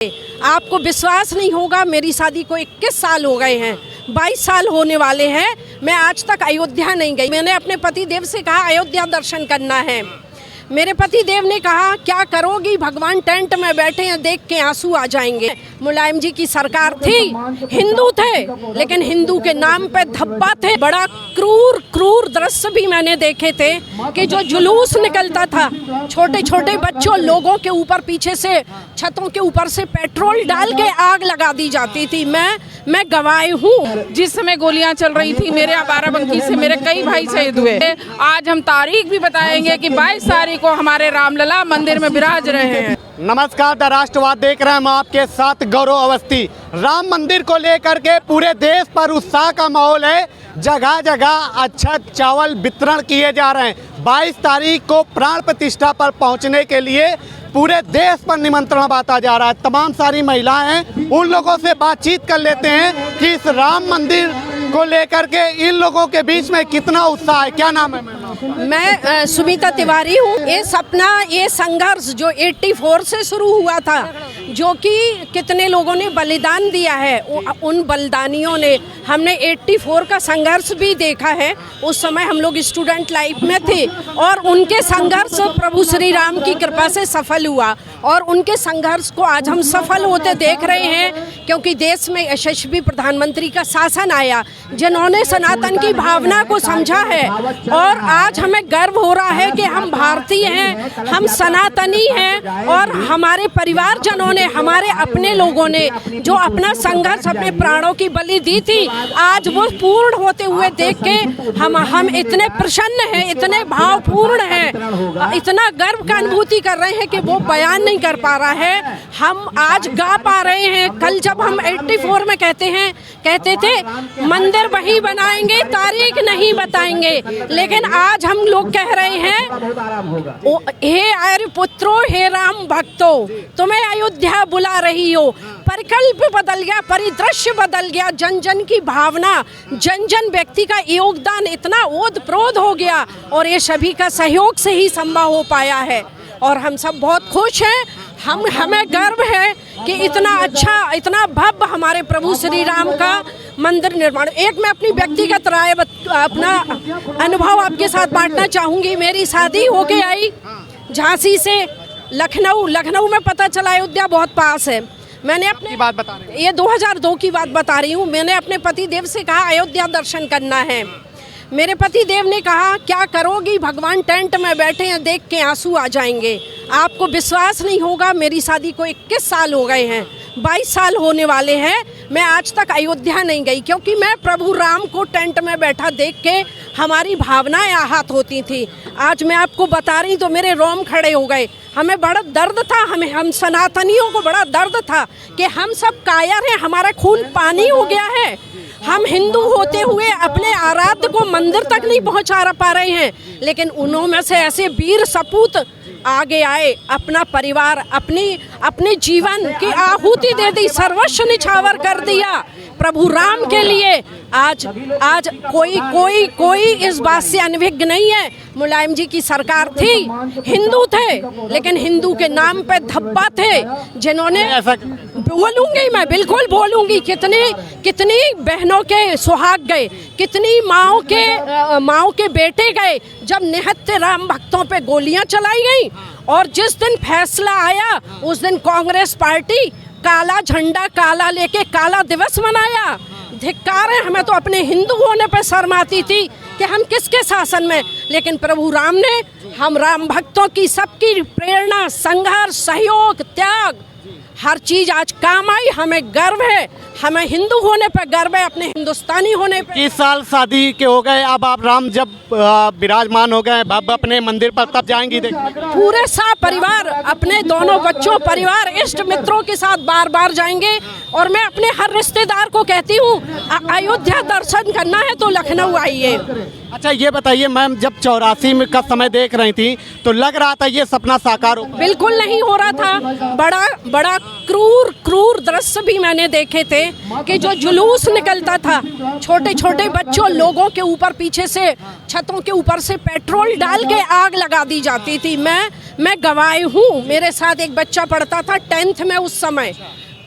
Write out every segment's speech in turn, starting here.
आपको विश्वास नहीं होगा, मेरी शादी को 21 साल हो गए हैं, 22 साल होने वाले हैं। मैं आज तक अयोध्या नहीं गई। मैंने अपने पति देव से कहा अयोध्या दर्शन करना है। मेरे पति देव ने कहा क्या करोगी, भगवान टेंट में बैठे हैं, देख के आंसू आ जाएंगे। मुलायम जी की सरकार थी, हिंदू थे, लेकिन हिंदू के नाम पे धब्बा थे। बड़ा क्रूर दृश्य भी मैंने देखे थे कि जो जुलूस निकलता था, छोटे छोटे बच्चों लोगों के ऊपर पीछे से छतों के ऊपर से पेट्रोल डाल के आग लगा दी जाती थी। मैं गवाह हूँ। जिस समय गोलियां चल रही थी, मेरे बाराबंकी से मेरे कई भाई शहीद हुए। आज हम तारीख भी बताएंगे कि 22 तारीख को हमारे रामलला मंदिर में विराज रहे हैं। नमस्कार, द राष्ट्रवाद देख रहे हैं हम आपके साथ गौरव अवस्थी। राम मंदिर को लेकर के पूरे देश पर उत्साह का माहौल है। जगह जगह अक्षत चावल वितरण किए जा रहे हैं। 22 तारीख को प्राण प्रतिष्ठा पर पहुंचने के लिए पूरे देश पर निमंत्रण बांटा जा रहा है। तमाम सारी महिलाएं हैं, उन लोगों से बातचीत कर लेते हैं कि इस राम मंदिर को लेकर के इन लोगों के बीच में कितना उत्साह है। क्या नाम है? मैं सुमिता तिवारी हूँ। ये सपना, ये संघर्ष जो 84 से शुरू हुआ था, जो कि कितने लोगों ने बलिदान दिया है, उन बलिदानियों ने, हमने 84 का संघर्ष भी देखा है। उस समय हम लोग स्टूडेंट लाइफ में थे और उनके संघर्ष प्रभु श्री राम की कृपा से सफल हुआ और उनके संघर्ष को आज हम सफल होते देख रहे हैं, क्योंकि देश में यशस्वी प्रधानमंत्री का शासन आया, जिन्होंने सनातन की भावना को समझा है। और आज हमें गर्व हो रहा है कि हम भारतीय हैं, हम सनातनी हैं और हमारे परिवारजनों ने, हमारे अपने लोगों ने जो अपना संघर्ष, अपने प्राणों की बलि दी थी, आज वो पूर्ण होते हुए देख के हम इतने प्रसन्न हैं, इतने भावपूर्ण हैं, इतना गर्व का अनुभूति कर रहे हैं कि वो बयान नहीं कर पा रहा है। हम आज गा पा रहे हैं। कल जब हम 84 में कहते थे मंदिर वही बनाएंगे, तारीख नहीं बताएंगे, लेकिन आज हम लोग कह रहे हैं हे आर्य पुत्रो, हे राम भक्तो, तुम्हें अयोध्या बुला रही हो। परिकल्प बदल गया, परिदृश्य बदल गया, जन जन की भावना, जन जन व्यक्ति का योगदान इतना ओतप्रोत हो गया और ये सभी का सहयोग से ही संभव हो पाया है और हम सब बहुत खुश हैं। हमें गर्व है कि इतना अच्छा, इतना भव्य हमारे प्रभु श्री राम का मंदिर निर्माण। एक मैं अपनी व्यक्तिगत राय, अपना अनुभव आपके साथ बांटना चाहूँगी। मेरी शादी होके आई झांसी से लखनऊ में पता चला अयोध्या बहुत पास है। मैंने अपनी बात बता रही हूँ, ये 2002 की बात बता रही हूँ। मैंने अपने पति देव से कहा अयोध्या दर्शन करना है। मेरे पति देव ने कहा क्या करोगी, भगवान टेंट में बैठे हैं, देख के आंसू आ जाएंगे। आपको विश्वास नहीं होगा, मेरी शादी को 21 साल हो गए हैं, 22 साल होने वाले हैं। मैं आज तक अयोध्या नहीं गई, क्योंकि मैं प्रभु राम को टेंट में बैठा देख के हमारी भावनाएं आहत होती थी। आज मैं आपको बता रही तो मेरे रोम खड़े हो गए। हमें बड़ा दर्द था, हम सनातनियों को बड़ा दर्द था कि हम सब कायर हैं, हमारा खून पानी हो गया है। हम हिंदू होते हुए अपने आराध्य को मंदिर तक नहीं पहुंचा पा रहे हैं, लेकिन उन्हों में से ऐसे वीर सपूत आगे आए, अपना परिवार, अपने जीवन की आहुति दे दी, सर्वस्व निछावर कर दिया प्रभु राम के लिए। आज कोई इस बात से अनभिज्ञ नहीं है। मुलायम जी की सरकार थी, हिंदू थे, लेकिन हिंदू के नाम पे धब्बा थे, जिन्होंने, बोलूंगी मैं, बिल्कुल बोलूंगी, कितनी बहनों के सुहाग गए, कितनी माओ के बेटे गए जब निहत्थे राम भक्तों पे गोलियां चलाई गई। और जिस दिन फैसला आया उस दिन कांग्रेस पार्टी काला झंडा, काला लेके काला दिवस मनाया। धिक्कार है, हमें तो अपने हिंदू होने पर शर्म आती थी कि हम किसके शासन में, लेकिन प्रभु राम ने, हम राम भक्तों की सबकी प्रेरणा, संघर्ष, सहयोग, त्याग, हर चीज आज काम आई। हमें गर्व है, हमें हिंदू होने पर गर्व है, अपने हिंदुस्तानी होने पर। 21 साल शादी के हो गए, अब आप राम जब विराजमान हो गए भव्य अपने मंदिर पर, तब जाएंगी देखने? पूरे परिवार, अपने दोनों बच्चों, परिवार, इष्ट मित्रों के साथ बार बार जाएंगे। और मैं अपने हर रिश्तेदार को कहती हूँ अयोध्या दर्शन करना है तो लखनऊ आइए। अच्छा ये बताइए मैम, जब 84 में का समय देख रही थी तो लग रहा था ये सपना साकार हो? बिल्कुल नहीं हो रहा था। बड़ा क्रूर दृश्य भी मैंने देखे थे हैं कि जो जुलूस निकलता था, छोटे छोटे बच्चों लोगों के ऊपर पीछे से छतों के ऊपर से पेट्रोल डाल के आग लगा दी जाती थी। मैं गवाह हूँ, मेरे साथ एक बच्चा पढ़ता था 10th में उस समय,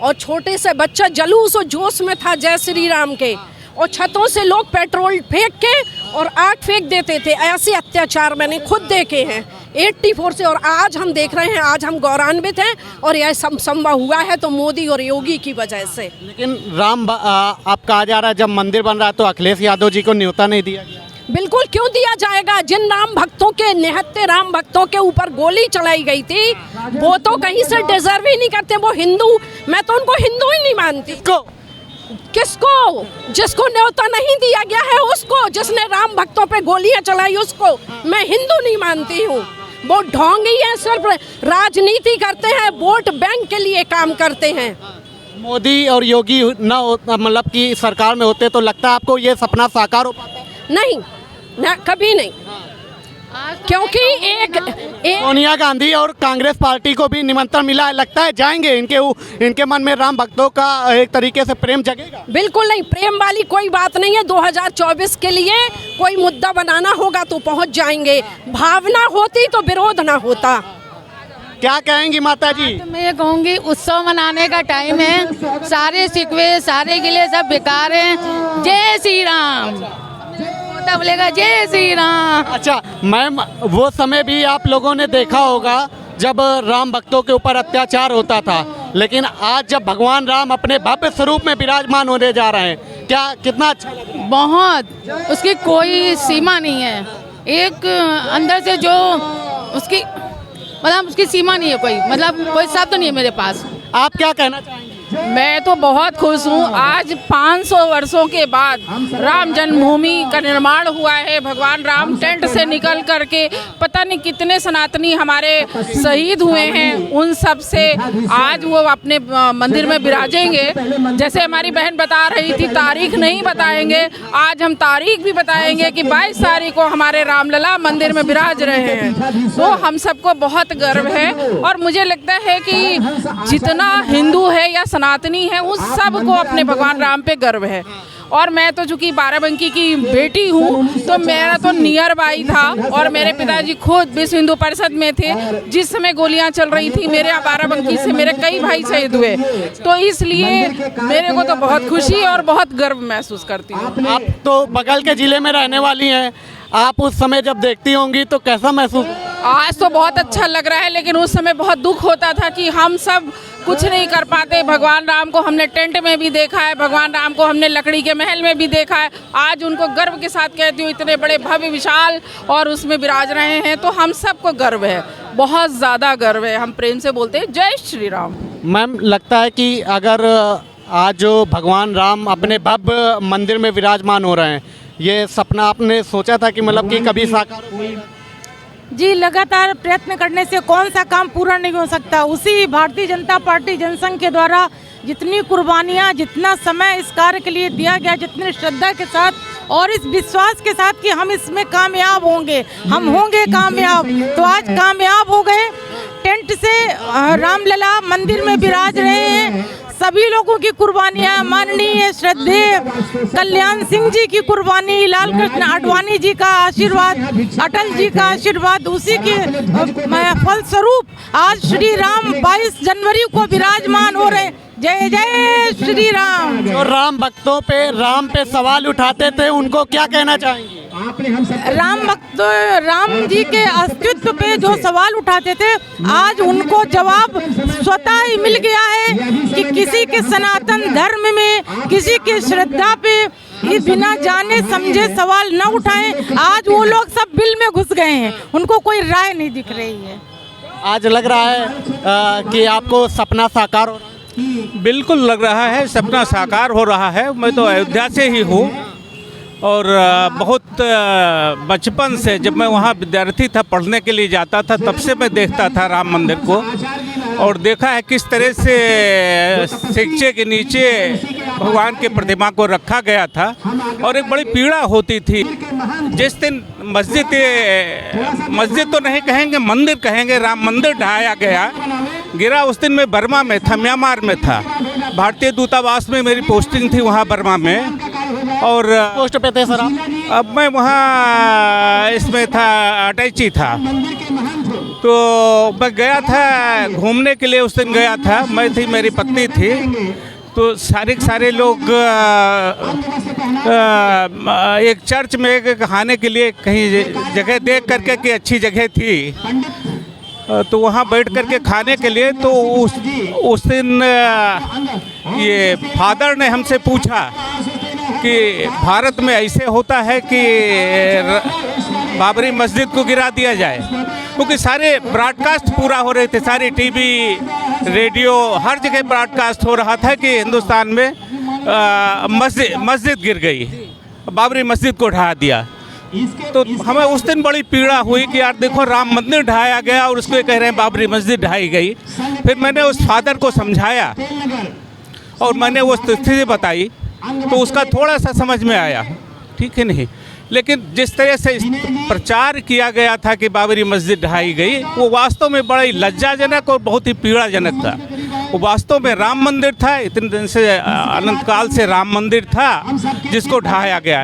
और छोटे से बच्चा जुलूस और जोश में था जय श्री राम के, और छतों से लोग पेट्रोल फेंक के और आग फेंक देते थे। ऐसे अत्याचार मैंने खुद देखे हैं 84 से, और आज हम देख रहे हैं, आज हम गौरवान्वित हैं और यह संभव हुआ है तो मोदी और योगी की वजह से। लेकिन अब कहा जा रहा है जब मंदिर बन रहा है तो अखिलेश यादव जी को न्योता नहीं दिया गया। बिल्कुल क्यों दिया जाएगा? जिन राम भक्तों के, निहत्थे राम भक्तों के ऊपर गोली चलाई गई थी, वो तो कहीं से डिजर्व ही नहीं करते। वो हिंदू, मैं तो उनको हिंदू ही नहीं मानती। किसको? जिसको न्योता नहीं दिया गया है उसको, जिसने राम भक्तों पे गोलियां चलाई उसको मैं हिंदू नहीं मानती हूँ। वो ढोंगी है, सिर्फ राजनीति करते हैं, वोट बैंक के लिए काम करते हैं। मोदी और योगी ना मतलब कि सरकार में होते तो लगता है आपको ये सपना साकार हो पाता? नहीं ना, कभी नहीं, क्योंकि एक सोनिया गांधी और कांग्रेस पार्टी को भी निमंत्रण मिला है, लगता है जाएंगे, इनके मन में राम भक्तों का एक तरीके से प्रेम जगेगा? बिल्कुल नहीं, प्रेम वाली कोई बात नहीं है। 2024 के लिए कोई मुद्दा बनाना होगा तो पहुंच जाएंगे, भावना होती तो विरोध ना होता। क्या कहेंगी माता जी? तो मैं ये कहूँगी उत्सव मनाने का टाइम है, सारे शिकवे सारे गिले सब बेकार हैं। जय श्री राम बोलेगा, जय श्री राम। अच्छा मैम, वो समय भी आप लोगों ने देखा होगा जब राम भक्तों के ऊपर अत्याचार होता था, लेकिन आज जब भगवान राम अपने भव्य स्वरूप में विराजमान होने जा रहे हैं, क्या कितना अच्छा लग रहा है? बहुत, उसकी कोई सीमा नहीं है। एक अंदर से जो उसकी मतलब उसकी सीमा नहीं है, कोई शब्द नहीं है मेरे पास। आप क्या कहना चाहेंगे? मैं तो बहुत खुश हूँ। आज 500 वर्षों के बाद राम जन्मभूमि का निर्माण हुआ है। भगवान राम टेंट से निकल करके पता नहीं कितने सनातनी हमारे शहीद हुए हैं, उन सब से आज वो अपने मंदिर में विराजेंगे। जैसे हमारी बहन बता रही थी, तारीख नहीं बताएंगे, आज हम तारीख भी बताएंगे कि 22 तारीख को हमारे रामलला मंदिर में विराज रहे हैं। तो हम सबको बहुत गर्व है, और मुझे लगता है कि जितना हिंदू है या सनातनी है उस सब को अपने भगवान राम पे गर्व है। और मैं तो चूंकि बाराबंकी की बेटी हूँ, तो मेरा तो नियर बाई था, और मेरे पिताजी खुद विश्व हिंदू परिषद में थे जिस समय गोलियां चल रही थी। मेरे बाराबंकी से मेरे कई भाई शहीद हुए, तो इसलिए मेरे को तो बहुत खुशी और बहुत गर्व महसूस करती हूँ। आप तो बगल के जिले में रहने वाली हैं, आप उस समय जब देखती होंगी तो कैसा महसूस? आज तो बहुत अच्छा लग रहा है, लेकिन उस समय बहुत दुख होता था कि हम सब कुछ नहीं कर पाते। भगवान राम को हमने टेंट में भी देखा है, भगवान राम को हमने लकड़ी के महल में भी देखा है। आज उनको गर्व के साथ कहती हूँ, इतने बड़े भव्य विशाल और उसमें विराज रहे हैं, तो हम सबको गर्व है, बहुत ज़्यादा गर्व है। हम प्रेम से बोलते हैं जय श्री राम। मैम, लगता है कि अगर आज जो भगवान राम अपने भव्य मंदिर में विराजमान हो रहे हैं, ये सपना आपने सोचा था कि मतलब कि कभी साकार होगा? जी, लगातार प्रयत्न करने से कौन सा काम पूरा नहीं हो सकता। उसी भारतीय जनता पार्टी जनसंघ के द्वारा जितनी कुर्बानियाँ, जितना समय इस कार्य के लिए दिया गया, जितनी श्रद्धा के साथ और इस विश्वास के साथ कि हम इसमें कामयाब होंगे, हम होंगे कामयाब, तो आज कामयाब हो गए। टेंट से रामलला मंदिर में विराज रहे हैं। सभी लोगों की कुर्बानियाँ, माननीय श्रद्धेय कल्याण सिंह जी की कुर्बानी, लाल कृष्ण आडवाणी जी का आशीर्वाद, अटल जी का आशीर्वाद, उसी के फलस्वरूप आज श्री राम 22 जनवरी को विराजमान हो रहे। जय जय श्री राम। जो राम भक्तों पे, राम पे सवाल उठाते थे, उनको क्या कहना चाहेंगे? राम जी के अस्तित्व पे जो सवाल उठाते थे, आज उनको जवाब स्वतः ही मिल गया है कि किसी के सनातन धर्म में, किसी की श्रद्धा पे ये बिना जाने समझे सवाल न उठाएं। आज वो लोग सब बिल में घुस गए हैं, उनको कोई राय नहीं दिख रही है। आज लग रहा है कि आपको सपना साकार हो रहा है? बिल्कुल लग रहा है, सपना साकार हो रहा है। मैं तो अयोध्या से ही हूँ, और बहुत बचपन से जब मैं वहाँ विद्यार्थी था, पढ़ने के लिए जाता था, तब से मैं देखता था राम मंदिर को, और देखा है किस तरह से शिक्षे के नीचे भगवान की प्रतिमा को रखा गया था, और एक बड़ी पीड़ा होती थी। जिस दिन मस्जिद तो नहीं कहेंगे, मंदिर कहेंगे, राम मंदिर ढाया गया, गिरा उस दिन मैं बर्मा में था, म्यांमार में था। भारतीय दूतावास में मेरी पोस्टिंग थी वहाँ बर्मा में। और पोस्ट पे थे सर आप? अब मैं वहाँ इसमें था, अटैची था। तो मैं गया था घूमने के लिए, उस दिन गया था। मैं थी, मेरी पत्नी थी। तो सारे लोग एक चर्च में खाने के लिए कहीं जगह देख करके कि अच्छी जगह थी, तो वहाँ बैठ करके खाने के लिए। तो उस दिन ये फादर ने हमसे पूछा कि भारत में ऐसे होता है कि बाबरी मस्जिद को गिरा दिया जाए, क्योंकि सारे ब्रॉडकास्ट पूरा हो रहे थे, सारी टीवी रेडियो हर जगह ब्रॉडकास्ट हो रहा था कि हिंदुस्तान में मस्जिद गिर गई, बाबरी मस्जिद को ढहा दिया। तो हमें उस दिन बड़ी पीड़ा हुई कि यार देखो, राम मंदिर ढाया गया और उसको कह रहे हैं बाबरी मस्जिद ढाई गई। फिर मैंने उस फादर को समझाया और मैंने वो स्थिति बताई, तो उसका थोड़ा सा समझ में आया, ठीक है नहीं। लेकिन जिस तरह से प्रचार किया गया था कि बाबरी मस्जिद ढाई गई, वो वास्तव में बड़ा ही लज्जाजनक और बहुत ही पीड़ाजनक था। वो वास्तव में राम मंदिर था, इतने दिन से, अनंत काल से राम मंदिर था जिसको ढाया गया है।